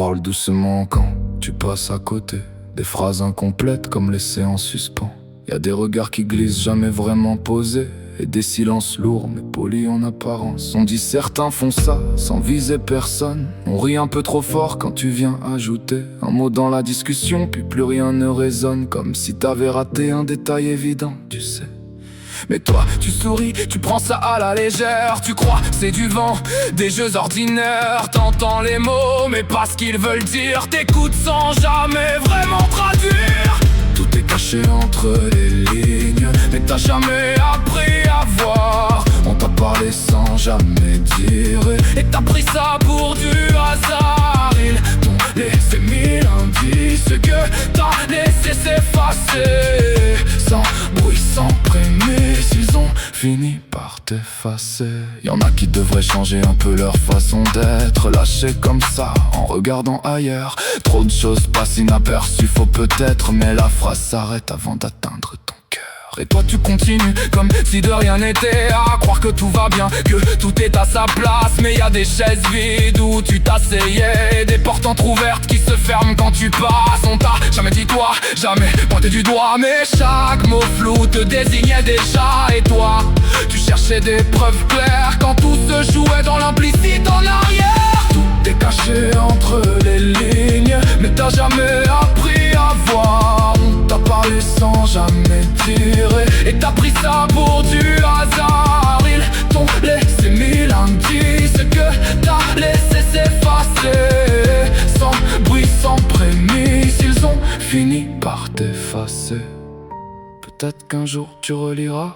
parles doucement quand tu passes à côté. Des phrases incomplètes comme laissées en suspens. Y a des regards qui glissent jamais vraiment posés, et des silences lourds mais polis en apparence. On dit certains font ça sans viser personne. On rit un peu trop fort quand tu viens ajouter un mot dans la discussion, puis plus rien ne résonne, comme si t'avais raté un détail évident, tu sais. Mais toi, tu souris, tu prends ça à la légère. Tu crois c'est du vent, des jeux ordinaires. T'entends les mots, mais pas ce qu'ils veulent dire. T'écoutes sans jamais vraiment traduire. Tout est caché entre les lignes, mais t'as jamais appris à voir. On t'a parlé sans jamais dire, et t'as pris ça pour du hasard. Ils t'ont laissé mille indices que t'as laissé s'effacer. Sans bruit, sans prémisse, ils ont fini par t'effacer. Y'en a qui devraient changer un peu leur façon d'être, lâchés comme ça en regardant ailleurs. Trop de choses passent inaperçues, faut peut-être, mais la phrase s'arrête avant d'atteindre ton cœur. Et toi tu continues comme si de rien n'était, à croire que tout va bien, que tout est à sa place. Mais y a des chaises vides où tu t'asseyais, des portes entrouvertes qui se ferment quand tu passes. On t'a jamais dit toi, jamais pointé du doigt, mais chaque mot flou te désignait déjà. Et toi, tu cherchais des preuves claires quand tout se jouait dans l'implicite en arrière. Tout est caché entre les lignes, mais t'as jamais appris à voir. On t'a parlé sans jamais dire, et t'as pris ça pour du hasard. Ils t'ont laissé mille indices que t'as laissé s'effacer. Sans bruit, sans prémisse, ils ont fini par t'effacer. Peut-être qu'un jour tu reliras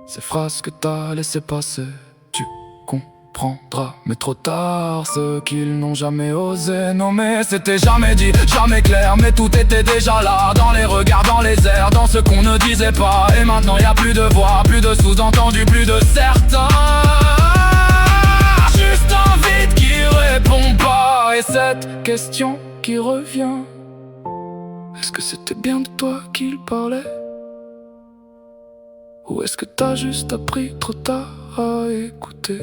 ces phrases que t'as laissé passer. Tu comprendras, mais trop tard, ce qu'ils n'ont jamais osé nommer. C'était jamais dit, jamais clair, mais tout était déjà là. Dans les regards, dans les airs, dans ce qu'on ne disait pas. Et maintenant y a plus de voix, plus de sous-entendus, plus de certains. Juste un vide qui répond pas, et cette question qui revient: est-ce que c'était bien de toi qu'il parlait? Ou est-ce que t'as juste appris trop tard à écouter?